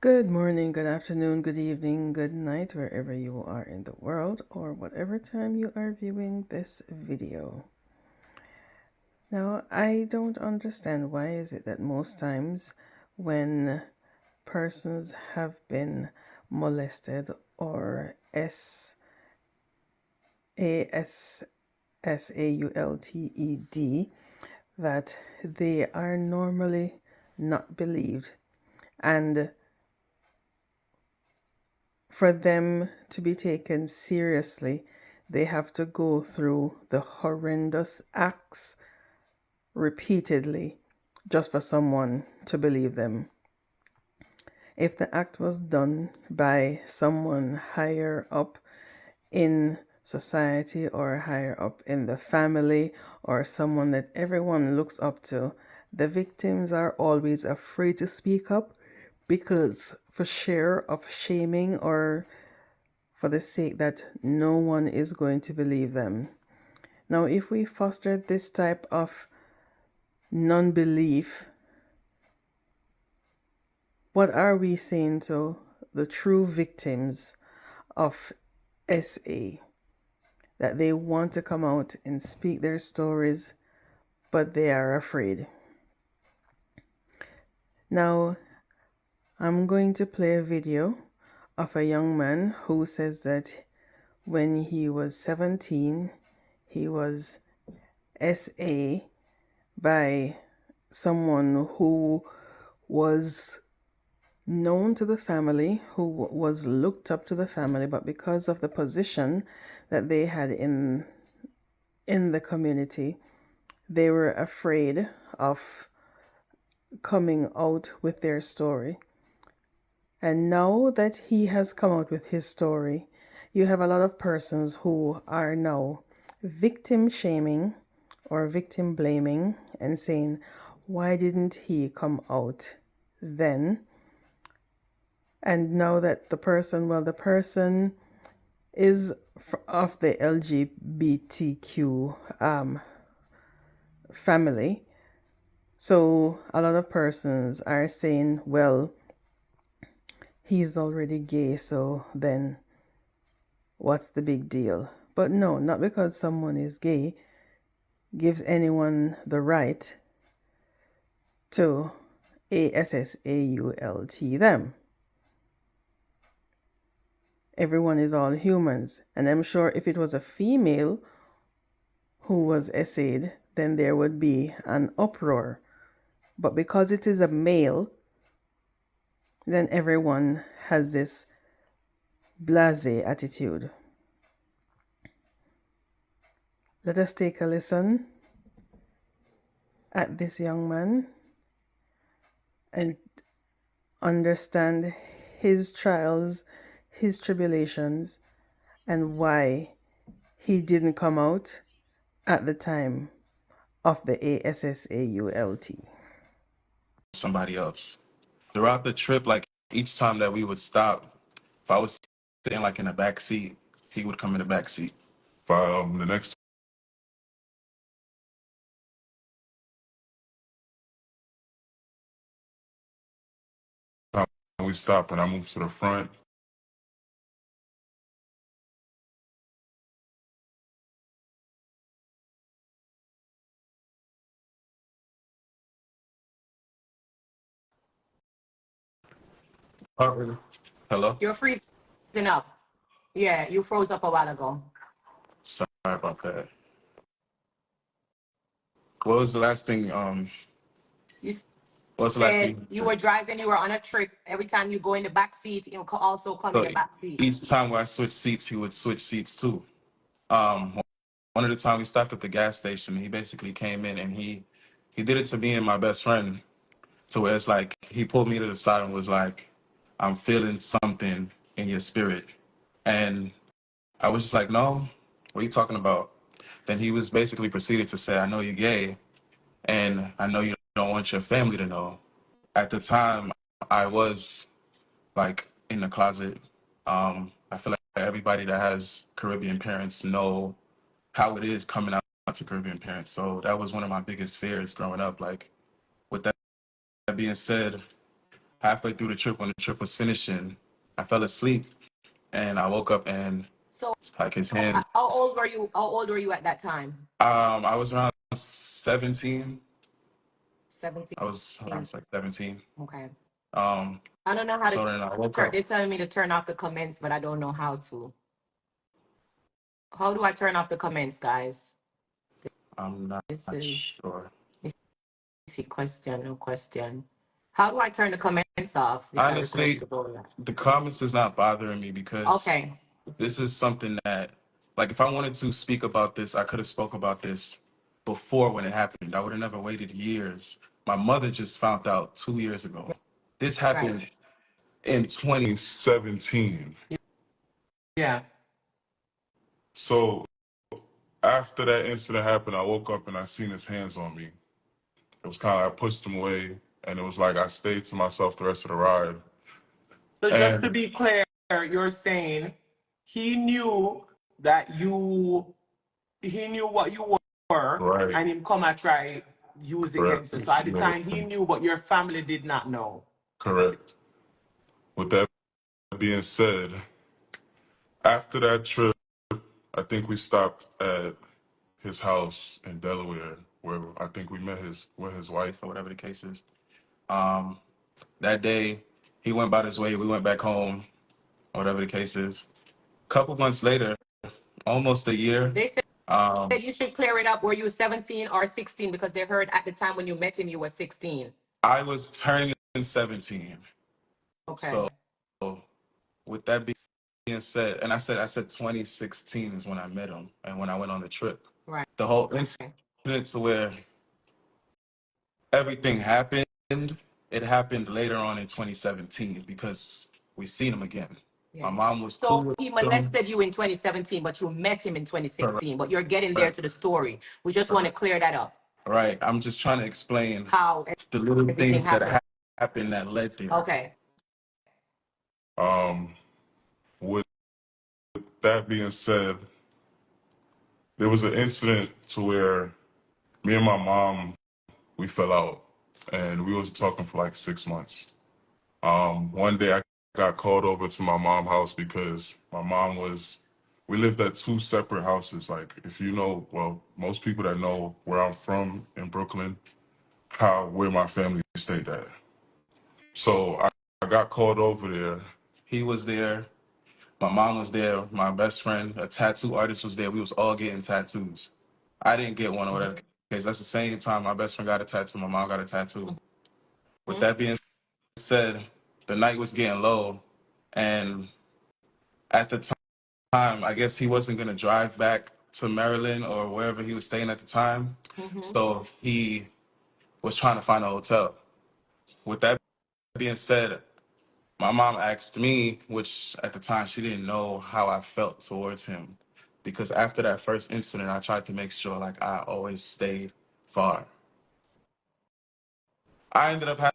Good morning, good afternoon, good evening, good night, wherever you are in the world or whatever time you are viewing this video. Now, I don't understand why is it that most times when persons have been molested or SASSAULTED that they are normally not believed, and for them to be taken seriously, they have to go through the horrendous acts repeatedly just for someone to believe them. If the act was done by someone higher up in society or higher up in the family or someone that everyone looks up to, the victims are always afraid to speak up because for fear of shaming or for the sake that no one is going to believe them. Now, if we foster this type of non-belief, what are we saying to the true victims of SA? That they want to come out and speak their stories, but they are afraid. Now, I'm going to play a video of a young man who says that when he was 17, he was SA by someone who was known to the family, who was looked up to the family, but because of the position that they had in the community, they were afraid of coming out with their story. And now that he has come out with his story, you have a lot of persons who are now victim shaming or victim blaming and saying, why didn't he come out then? And now that the person is of the LGBTQ family. So a lot of persons are saying, well, he's already gay, so then what's the big deal? But no, not because someone is gay gives anyone the right to ASSAULT them. Everyone is all humans, and I'm sure if it was a female who was essayed, then there would be an uproar. But because it is a male, then everyone has this blasé attitude. Let us take a listen at this young man and understand his trials, his tribulations, and why he didn't come out at the time of the ASSAULT. Somebody else. Throughout the trip, like each time that we would stop, if I was sitting like in the back seat, he would come in the back seat. The next time we stopped and I moved to the front, hello? You're freezing up. Yeah, you froze up a while ago. Sorry about that. What was the last thing? You What was the last said thing? you were driving, you were on a trip. Every time you go in the back seat, you also come in So the back seat. each time where I switched seats, he would switch seats too. Um, one of the time we stopped at the gas station, he basically came in and he did it to me and my best friend. To where it's like he pulled me to the side and was like, "I'm feeling something in your spirit," and I was just like, "No, what are you talking about?" Then he was basically proceeded to say, "I know you're gay, and I know you don't want your family to know." At the time, I was like in the closet. I feel like everybody that has Caribbean parents know how it is coming out to Caribbean parents. So that was one of my biggest fears growing up. Like with that being said, halfway through the trip, when the trip was finishing, I fell asleep and I woke up and So like his hands. how old were you? How old were you at that time? I was around 17. I 17. was around like 17. Okay. Um, I don't know how to so then I woke turn. up. They're telling me to turn off the comments, but I don't know how to. How do I turn off the comments, guys? I'm not This is sure. easy question, no question. How do I turn the comments off if I request Honestly, to go there? the comments is not bothering me because Okay. this is something that, like, if I wanted to speak about this, I could have spoke about this before when it happened. I would have never waited years. My mother just found out 2 years ago. This Right. happened in 2017. Yeah. So after that incident happened, I woke up and I seen his hands on me. It was kind of I pushed him away, and it was like I stayed to myself the rest of the ride. So just to And be clear, you're saying he knew that he knew what you were, right, and him come and try use correct, against you. So at the yeah, time he knew, but your family did not know. correct. With that being said, after that trip, I think we stopped at his house in Delaware, where I think we met his wife. Or whatever the case is. Um, that day, he went about his way. We went back home, or whatever the case is. Couple months later, almost a year, They said um, you should clear it up. Were you 17 or 16? Because they heard at the time when you met him, you were 16. I was turning 17. Okay. So with that being said, and I said 2016 is when I met him and when I went on the trip. Right. The whole incident to where everything happened, it happened later on in 2017 because we seen him again. Yeah. My mom was cool So with he him. molested you in 2017, but you met him in 2016. But you're getting there Correct. to the story. We just want to clear that up. Right. I'm just trying to explain How the little everything things that happened. happened that led there. Okay. With that being said, there was an incident to where me and my mom we fell out, and we was talking for like 6 months. One day I got called over to my mom's house because my mom was. We lived at two separate houses. Like if you know, well, most people that know where I'm from in Brooklyn, where my family stayed at. So I got called over there. He was there. My mom was there. My best friend, a tattoo artist, was there. We was all getting tattoos. I didn't get one or whatever case. That's the same time my best friend got a tattoo. My mom got a tattoo. With that being said, the night was getting low, and at the time, I guess he wasn't gonna drive back to Maryland or wherever he was staying at the time. So he was trying to find a hotel. With that being said, my mom asked me, which at the time she didn't know how I felt towards him, because after that first incident, I tried to make sure like I always stayed far. I ended up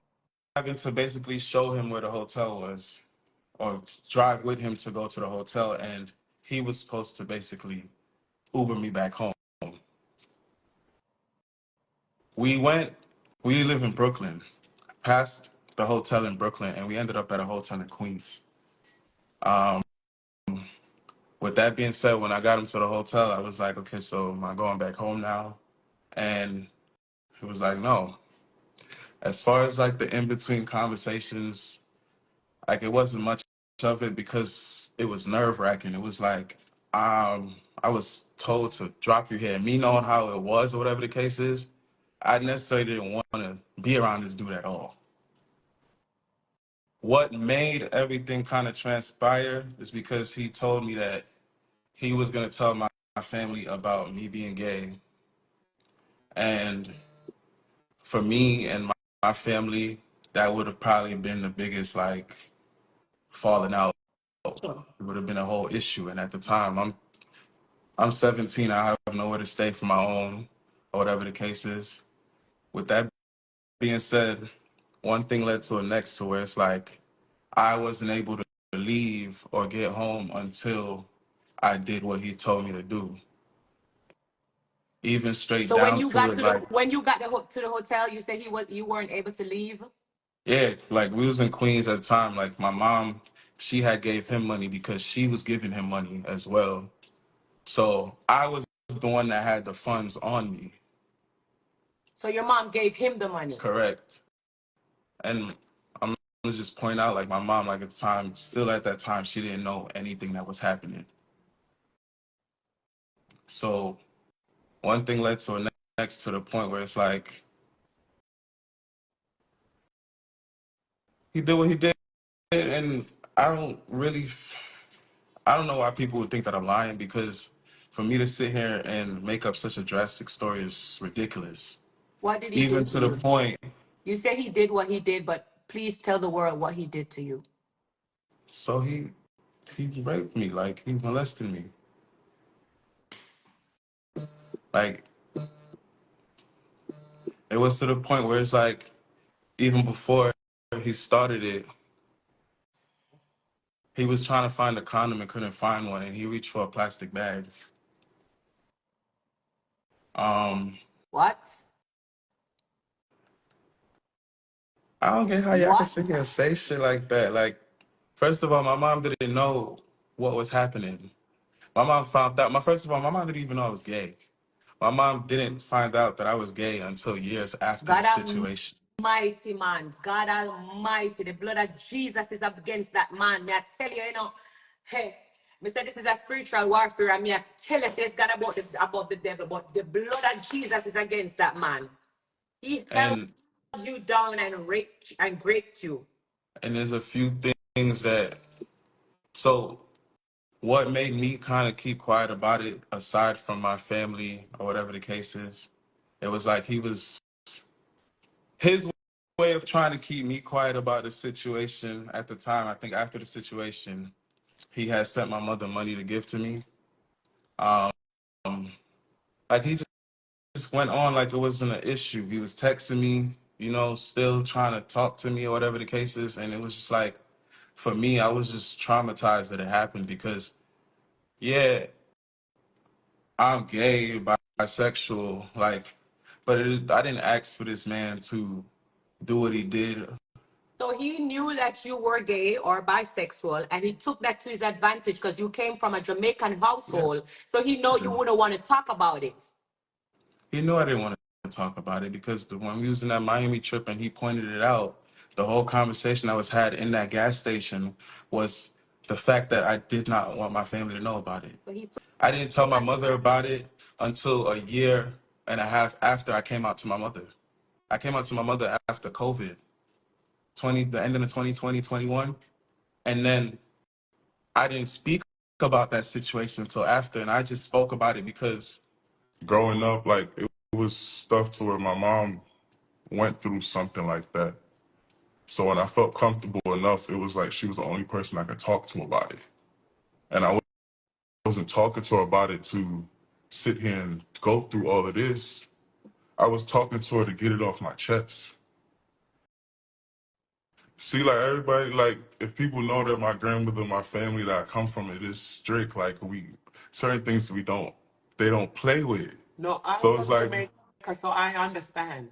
having to basically show him where the hotel was, or drive with him to go to the hotel, and he was supposed to basically Uber me back home. We went. We live in Brooklyn, past the hotel in Brooklyn, and we ended up at a hotel in Queens. With that being said, when I got him to the hotel, I was like, okay, so am I going back home now? And he was like, no. As far as like the in between conversations, like it wasn't much of it because it was nerve wracking. It was like, I was told to drop you here. Me knowing how it was or whatever the case is, I necessarily didn't want to be around this dude at all. What made everything kind of transpire is because he told me that he was going to tell my family about me being gay. And for me and my family, that would have probably been the biggest like falling out. It would have been a whole issue. And at the time, I'm 17. I have nowhere to stay for my own, or whatever the case is. With that being said, one thing led to the next, to where it's like I wasn't able to leave or get home until I did what he told me to do. Even straight So when down you to got it, to the like to the hotel, you said you weren't able to leave. Yeah, like we was in Queens at the time. Like my mom, she had gave him money because she was giving him money as well. So I was the one that had the funds on me. So your mom gave him the money. Correct. And I'm gonna just point out, like my mom, like at the time, still at that time, she didn't know anything that was happening. So one thing led to the next to the point where it's like he did what he did, and I don't really, I don't know why people would think that I'm lying because for me to sit here and make up such a drastic story is ridiculous. What did he do Even to to the you? point, You say he did what he did, but please tell the world what he did to you. so he raped me, like he molested me, like it was to the point where it's like even before he started it, he was trying to find a condom and couldn't find one, and he reached for a plastic bag. What? I don't get how y'all can What? sit here and say shit like that. Like, first of all, my mom didn't know what was happening. My mom found out. First of all, my mom didn't even know I was gay. My mom didn't find out that I was gay until years after the God situation. Almighty, man. God Almighty. The blood of Jesus is up against that man. May I tell you, hey, me say this is a spiritual warfare, and me I tell you this God about the devil, but the blood of Jesus is against that man. He held And you down and raped and raped you. there's a few things that so what made me kind of keep quiet about it, aside from my family or whatever the case is, it was like his way of trying to keep me quiet about the situation at the time. I think after the situation, he had sent my mother money to give to me. Um, like he just went on like it wasn't an issue. He was texting me, still trying to talk to me or whatever the case is, and it was just like, for me, I was just traumatized that it happened because, yeah, I'm gay, bisexual, like, but I didn't ask for this man to do what he did. So he knew that you were gay or bisexual, and he took that to his advantage because you came from a Jamaican Yeah. household. So he know you wouldn't want to talk about it. He knew I didn't want to talk about it because when we was in that Miami trip and he pointed it out, the whole conversation that was had in that gas station was the fact that I did not want my family to know about it. So he took I didn't tell my mother about it until a year and a half after I came out to my mother. I came out to my mother after COVID, the end of the 2020, 21. And then I didn't speak about that situation until after. And I just spoke about it because Growing up, like it was stuff to where my mom went through something like that. So when I felt comfortable enough, it was like she was the only person I could talk to about it. And I wasn't talking to her about it to sit here and go through all of this. I was talking to her to get it off my chest. See, like everybody, like if people know that my grandmother, my family that I come from, it is strict. Like certain things they don't play with. No, I'm So it's from like, Jamaica, so I understand.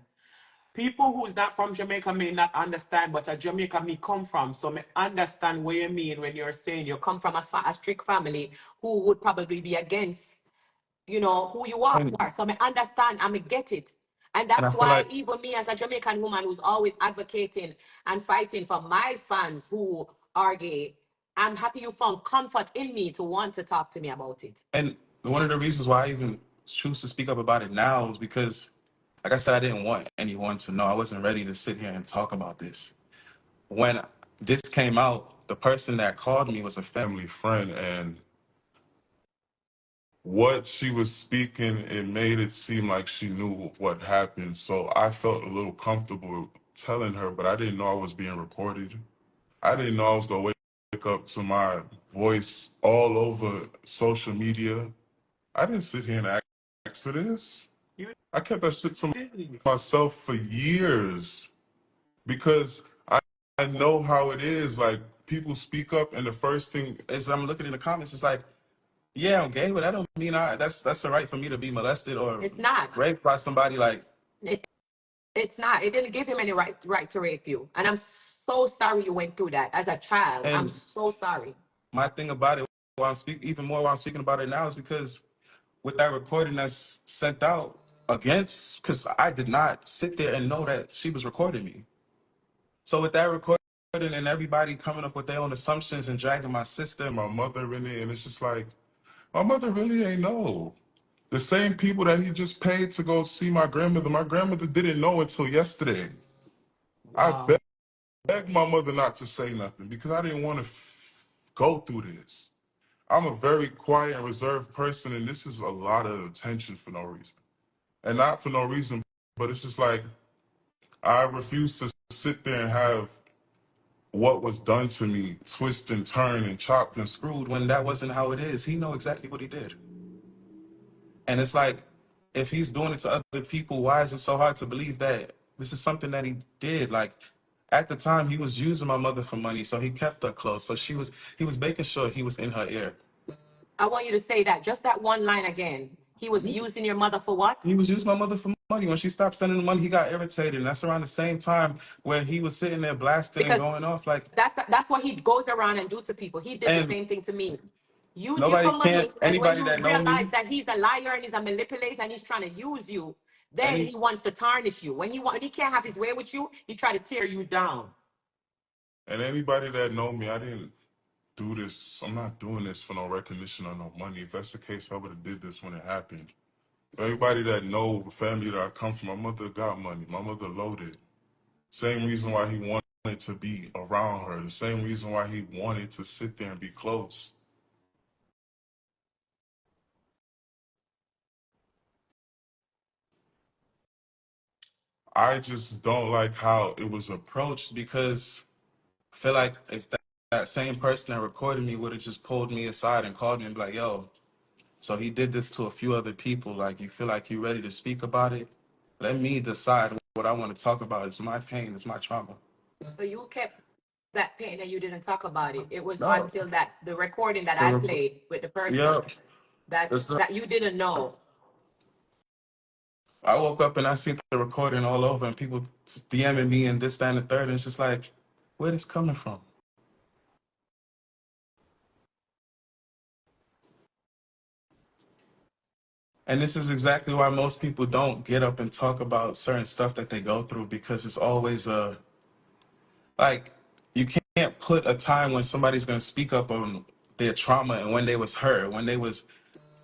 People who's not from Jamaica may not understand, but a Jamaica me come from, so me understand what you mean when you're saying you come from a strict family who would probably be against, who you are. and So I understand and I get it. And and I that's feel why like even me as a Jamaican woman who's always advocating and fighting for my fans who are gay, I'm happy you found comfort in me to want to talk to me about it. and one of the reasons why I even choose to speak up about it now is because, like I said, I didn't want anyone to know. I wasn't ready to sit here and talk about this. When this came out, the person that called me was a family friend, and what she was speaking, it made it seem like she knew what happened. So I felt a little comfortable telling her, but I didn't know I was being recorded. I didn't know I was gonna wake up to my voice all over social media. I didn't sit here and ask for this. you I kept that shit to did. myself for years because I know how it is. Like people speak up, and the first thing, is I'm looking in the comments. It's like, yeah, I'm gay, but that don't mean that's the right for me to be molested or It's not. raped by somebody. Like, It It's not. It didn't give him any right to rape you. And I'm so sorry you went through that as a child. I'm And so sorry. my thing about it, while I'm speaking even more while I'm speaking about it now, is because with that recording that's sent out against, because I did not sit there and know that she was recording me. So with that recording and everybody coming up with their own assumptions and dragging my sister, My mother in it, and it's just like, my mother really ain't know. The same people that he just paid to go see my grandmother didn't know until yesterday. I Wow. begged my mother not to say nothing because I didn't want to go through this. I'm a very quiet and reserved person, and this is a lot of attention for no reason. And not for no reason, but it's just like, I refuse to sit there and have what was done to me twist and turn and chopped and screwed. screwed when that wasn't how it is. He know exactly what he did. And it's like, if he's doing it to other people, why is it so hard to believe that this is something that he did? Like, at the time, he was using my mother for money, so he kept her close. So he was making sure he was in her ear. I want you to say that, just that one line again. He was using your mother for what? He was using my mother for money. When she stopped sending the money, he got irritated. And that's around the same time where he was sitting there blasting and Because going off. Like, that's what he goes around and do to people. He did the and same thing to me. Use you nobody for can't, money, and when anybody you that know realize me, that he's a liar and he's a manipulator and he's trying to use you, then any he wants to tarnish you. When he can't have his way with you, he try to tear you down. And anybody that know me, I didn't do this. I'm not doing this for no recognition or no money. If that's the case, I would have did this when it happened. Everybody that know the family that I come from, my mother got money. My mother loaded. Same reason why he wanted to be around her. The same reason why he wanted to sit there and be close. I just don't like how it was approached, because I feel like if that same person that recorded me would have just pulled me aside and called me and be like, yo, so he did this to a few other people. Like, you feel like you're ready to speak about it? Let me decide what I want to talk about. It's my pain. It's my trauma. So you kept that pain and you didn't talk about it. It was No. until that the recording that The I rec- played with the person yeah. that It's that you didn't know. I woke up and I see the recording all over and people DMing me and this, that, and the third. And it's just like, where this coming from? And this is exactly why most people don't get up and talk about certain stuff that they go through, because it's always like, you can't put a time when somebody's going to speak up on their trauma and when they was hurt, when they was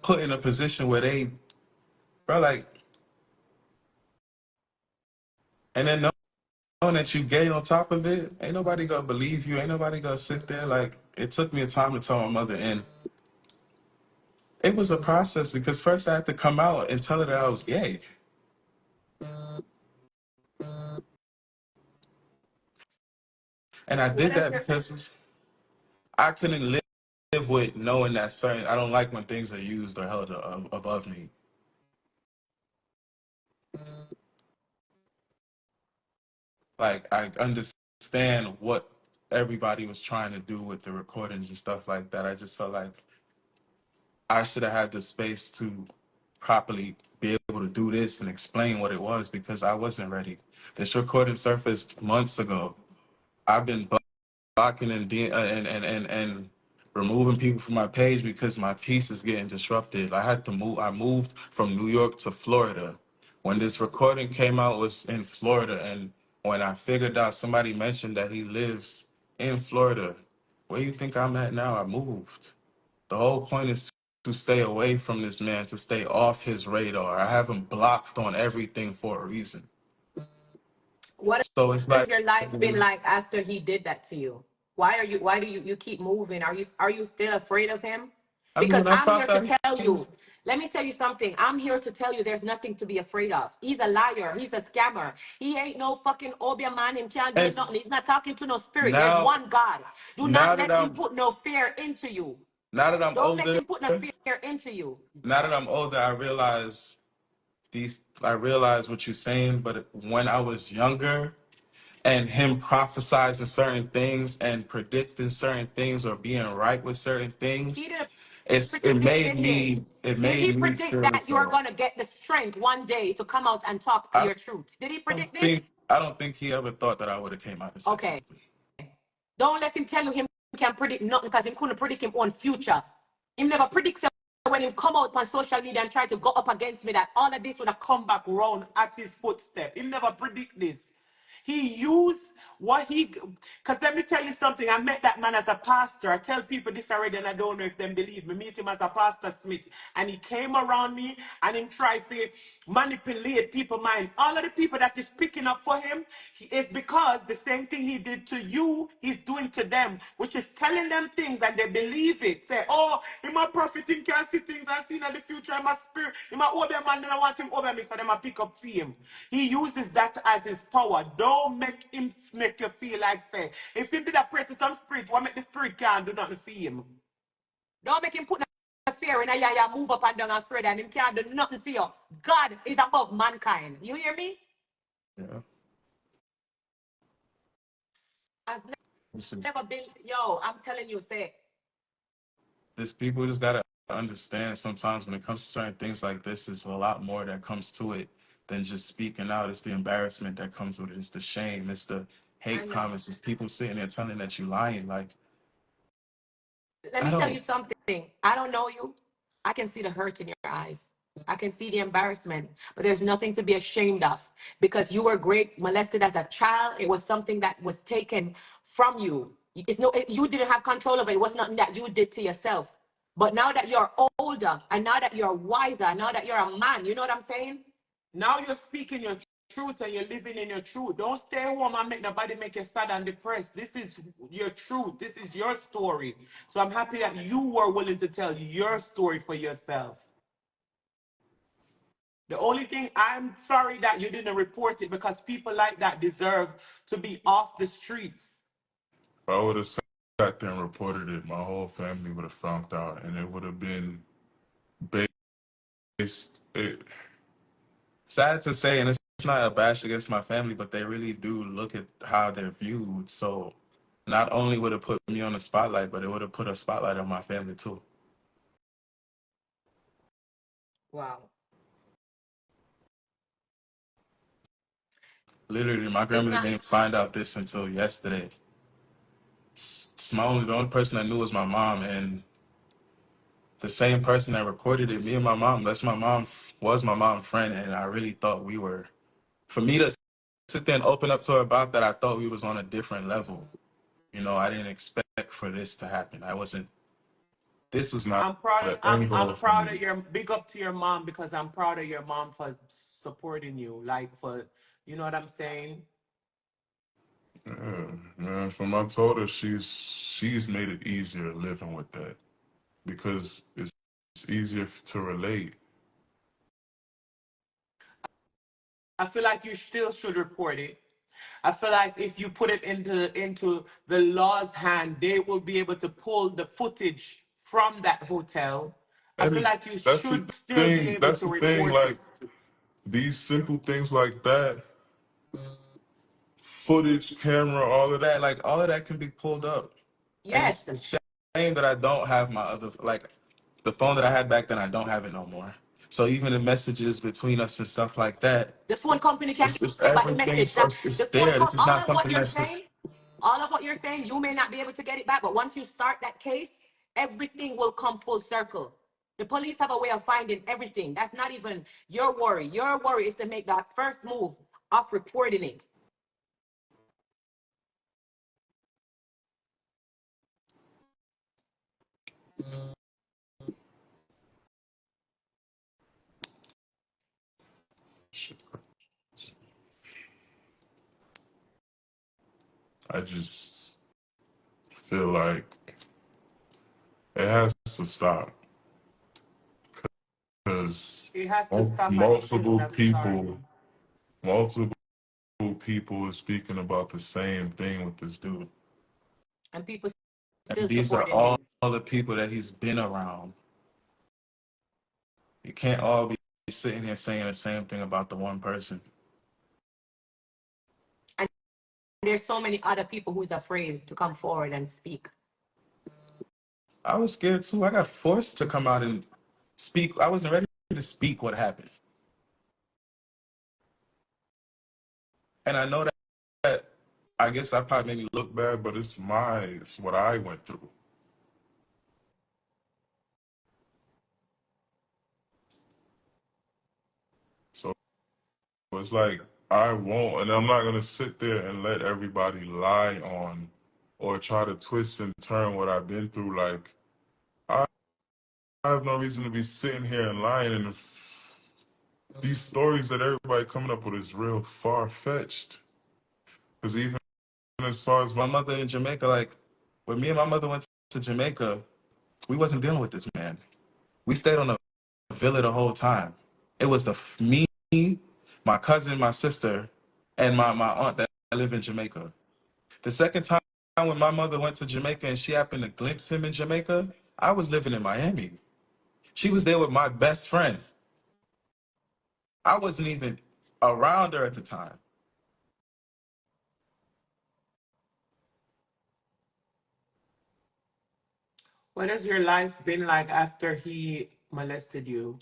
put in a position where they, bro, like, and then knowing that you gay on top of it, ain't nobody gonna believe you. Ain't nobody gonna sit there. Like, it took me a time to tell my mother, and it was a process because first I had to come out and tell her that I was gay. And I What did does that your because I couldn't live with knowing that certain, I don't like when things are used or held above me. Like, I understand what everybody was trying to do with the recordings and stuff like that. I just felt like I should have had the space to properly be able to do this and explain what it was, because I wasn't ready. This recording surfaced months ago. I've been blocking and removing people from my page because my peace is getting disrupted. I had to move. I moved from New York to Florida. When this recording came out, it was in Florida, and when I figured out, somebody mentioned that he lives in Florida. Where you think I'm at now? I moved. The whole point is to stay away from this man, to stay off his radar. I have him blocked on everything for a reason. what So it's has like, your life been like after he did that to you? Why do you keep moving? Are you still afraid of him? I mean, Because when I I'm found here to out tell he you. was, Let me tell you something. I'm here to tell you there's nothing to be afraid of. He's a liar. He's a scammer. He ain't no fucking Obia man. Him can't do and nothing. He's not talking to no spirit. There's now, one God. Do now not that let him I'm, put no fear into you. now that I'm Don't let older, him put no fear into you. now that I'm older, I realize what you're saying. But when I was younger, and him prophesizing certain things and predicting certain things or being right with certain He things, didn't. it Predict made anything. it Did he made me predict feel that as you are though gonna get the strength one day to come out and talk I your truth? Did he don't predict this? think I don't think he ever thought that I would have came out and said Okay. something. Don't let him tell you him can predict nothing because him couldn't predict him own future. Him never predicts when him come out on social media and try to go up against me that all of this would have come back round at his footstep. He never predict this. He used what he, because let me tell you something. I met that man as a pastor. I tell people this already and I don't know if them believe me. Meet him as a pastor Smith. And he came around me and him try to manipulate people's mind. All of the people that is picking up for him is because the same thing he did to you, he's doing to them, which is telling them things and they believe it. Say, oh, I'm a prophet, he can see things I see in the future. I'm a spirit. I'm a obey man, then I want him obey me, so them a pick up for him. He uses that as his power. Don't make him make you feel like, say, if he did a pray to some spirit, what make the spirit can't do nothing for him? don't make him put no fear in a yeah, move up and down and afraid and him can't do nothing to you. God is above mankind. You hear me? Yeah. I've This is never been, yo, I'm telling you, say, this people just gotta understand sometimes when it comes to certain things like this, there's a lot more that comes to it than just speaking out. It's the embarrassment that comes with it, it's the shame, it's the I hate know. comments, it's people sitting there telling that you lying. Like Let I me tell you don't something. I don't know you. I can see the hurt in your eyes. I can see the embarrassment, but there's nothing to be ashamed of because you were great molested as a child. It was something that was taken from you. It's no, you didn't have control of it. It was nothing that you did to yourself. But now that you're older and now that you're wiser, now that you're a man, you know what I'm saying? Now you're speaking your truth and you're living in your truth. Don't stay home and make nobody make you sad and depressed. This is your truth. This is your story. So I'm happy that you were willing to tell your story for yourself. The only thing I'm sorry that you didn't report it because people like that deserve to be off the streets. If I would have sat there and reported it, my whole family would have found out, and it would have been based. sad to say, and it's not a bash against my family, but they really do look at how they're viewed. So not only would it put me on the spotlight, but it would have put a spotlight on my family too. Wow. Literally, my It's grandmother not, didn't find out this until yesterday. The only person I knew was my mom, and the same person that recorded it, me and my mom, was my mom's friend, and I really thought we were. For me to sit there and open up to her about that, I thought we was on a different level. You know, I didn't expect for this to happen. I wasn't. This was not I'm proud of the end I'm goal for proud me. of your big up to your mom because I'm proud of your mom for supporting you. Like for you know what I'm saying? Yeah, man. From I told her, she's made it easier living with that because it's easier to relate. I feel like you still should report it. I feel like if you put it into the law's hand, they will be able to pull the footage from that hotel. I feel And like you that's the should still be thing. able That's to the thing. report Like it. these simple things like that, footage, camera, all of that. that. Like all of that can be pulled up. And yes. it's shame that I don't have my other like the phone that I had back then. I don't have it no more. So even the messages between us and stuff like that, The phone company can it's get back the everything. message So that it's the phone there. This com- is not something that's just. all of what you're saying, you may not be able to get it back, but once you start that case, everything will come full circle. The police have a way of finding everything. That's not even your worry. Your worry is to make that first move of reporting it. I just feel like it has to stop because It has to stop and it shouldn't multiple have started. multiple people are speaking about the same thing with this dude. And people And still these are supporting him. all the people that he's been around. You can't all be sitting here saying the same thing about the one person. And there's so many other people who's afraid to come forward and speak. I was scared too. I got forced to come out and speak. I wasn't ready to speak what happened. And I know that I guess I probably made me Look bad, but it's what I went through. So it's like I won't, and I'm not gonna sit there and let everybody lie on or try to twist and turn what I've been through. Like I have no reason to be sitting here and lying, and these stories that everybody coming up with is real far fetched. Because even as far as my mother in Jamaica, like when me and my mother went to Jamaica, we wasn't dealing with this man. We stayed on a villa the whole time. It was me, my cousin, my sister, and my aunt that live in Jamaica. The second time when my mother went to Jamaica and she happened to glimpse him in Jamaica, I was living in Miami. She was there with my best friend. I wasn't even around her at the time. What has your life been like after he molested you?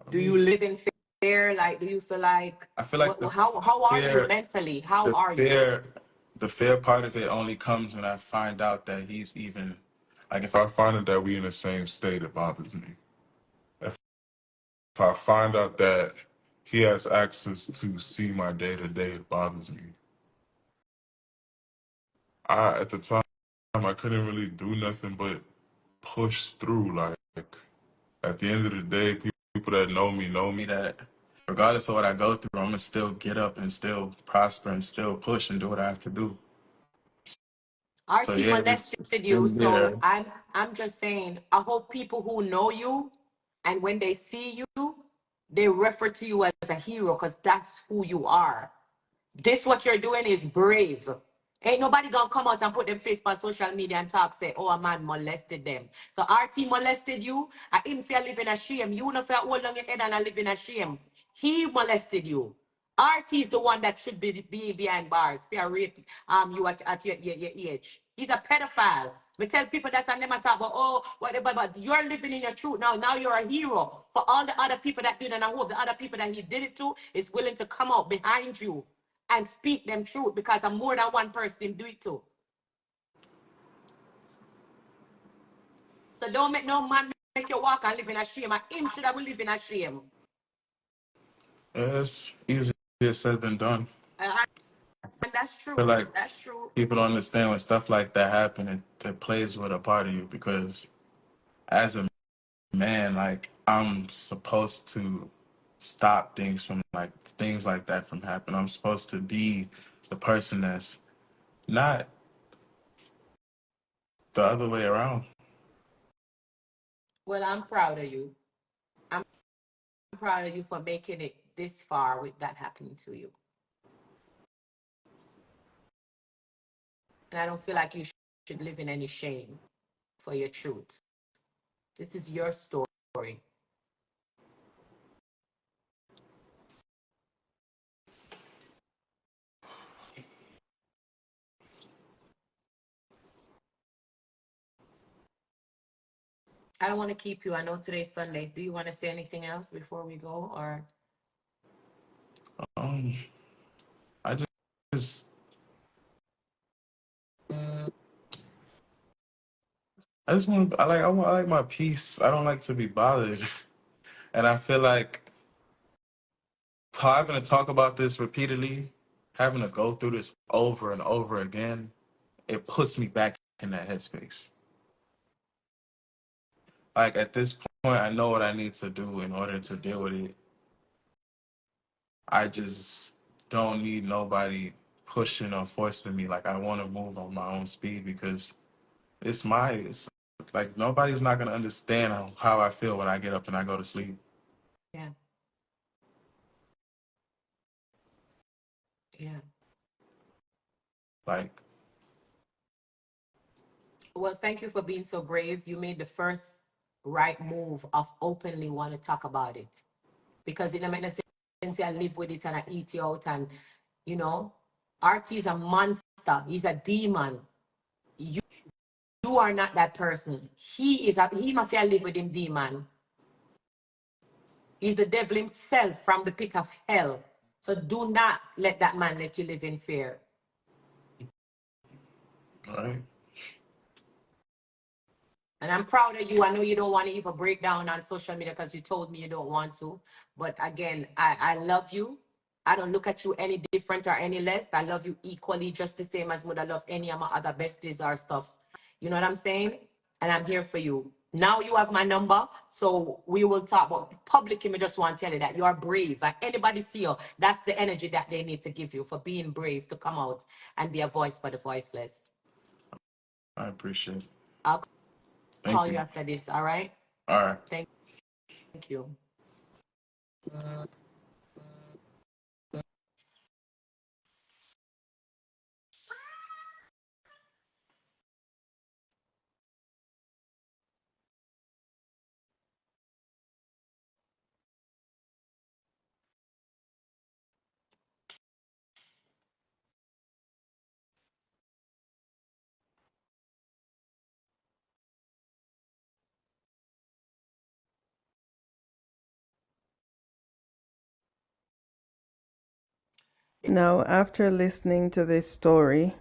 I Do you mean, live? Live in fear? Like, do you feel like, I feel like how are you fear, mentally? How the are you? fear, the fear part of it only comes when I find out that he's even, like, if I find out that we in the same state, it bothers me. If I find out that he has access to see my day to day, it bothers me. At the time I couldn't really do nothing but push through. Like at the end of the day, people that know me that regardless of what I go through, I'm gonna still get up and still prosper and still push and do what I have to do. So RT yeah, molested it's you, been there. so I'm just saying, I hope people who know you and when they see you, they refer to you as a hero because that's who you are. This what you're doing is brave. Ain't nobody gonna come out and put them face on social media and talk, say, oh, a man molested them. So RT molested you, and him fear live in a shame. You know fear hold on your head and live in a shame. He molested you. RT is the one that should be behind bars. Fear rape you at your age. He's a pedophile. We tell people that and them talk about, oh, whatever, but you're living in your truth now. Now you're a hero for all the other people that did, and I hope the other people that he did it to is willing to come out behind you and speak them truth because I'm more than one person do it too. So don't make no man make you walk and live in a shame. And him should have live in a shame. It's easier said than done. And that's I feel true. like That's true. people don't understand when stuff like that happen, it plays with a part of you because as a man, like I'm supposed to stop things like that from happening. I'm supposed to be the person that's not the other way around. Well, I'm proud of you. I'm proud of you for making it this far with that happening to you. And I don't feel like you should live in any shame for your truth. This is your story. I don't want to keep you. I know today's Sunday. Do you want to say anything else before we go, or? Um, I just I like my peace. I don't like to be bothered. And I feel like having to talk about this repeatedly, having to go through this over and over again, it puts me back in that headspace. Like at this point, I know what I need to do in order to deal with it. I just don't need nobody pushing or forcing me. Like I want to move on my own speed because it's like nobody's not gonna understand how I feel when I get up and I go to sleep. Yeah. Yeah. Like Well, thank you for being so brave. You made the first right move of openly want to talk about it. Because it makes sense I live with it and I eat you out and you know, RT is a monster. He's a demon. You You are not that person. He must live with him demon. He's the devil himself from the pit of hell. So do not let that man let you live in fear. All right. And I'm proud of you. I know you don't want to even break down on social media because you told me you don't want to. But again, I love you. I don't look at you any different or any less. I love you equally, just the same as would I love any of my other besties or stuff. You know what I'm saying? And I'm here for you. Now you have my number, so we will talk. But publicly, I just want to tell you that you are brave. And anybody see you, that's the energy that they need to give you for being brave to come out and be a voice for the voiceless. I appreciate it. I'll Thank call you you. after this, all right? All right. Thank you. Now, after listening to this story,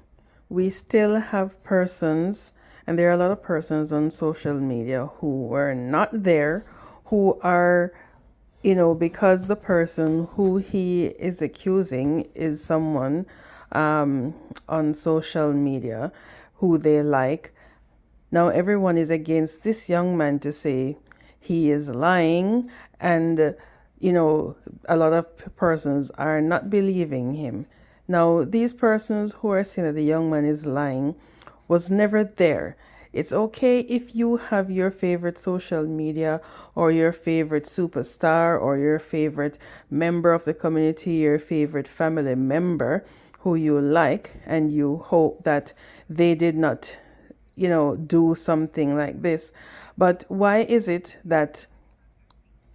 we still have persons, and there are a lot of persons on social media who were not there, who are, because the person who he is accusing is someone on social media who they like. Now everyone is against this young man to say he is lying, and a lot of persons are not believing him. Now these persons who are saying that the young man is lying was never there. It's okay if you have your favorite social media or your favorite superstar or your favorite member of the community, your favorite family member who you like, and you hope that they did not do something like this. But why is it that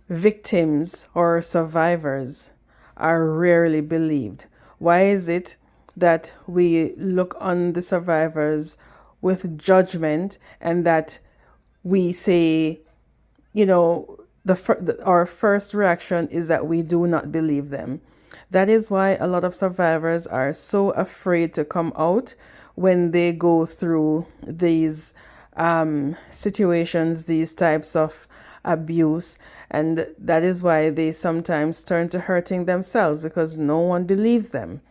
victims or survivors are rarely believed? Why is it that we look on the survivors with judgment and that we say, our first reaction is that we do not believe them? That is why a lot of survivors are so afraid to come out when they go through these situations, these types of abuse. And that is why they sometimes turn to hurting themselves because no one believes them.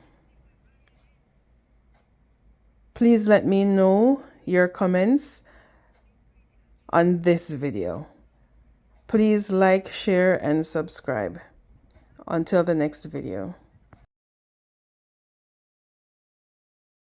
Please let me know your comments on this video. Please like, share, and subscribe. Until the next video.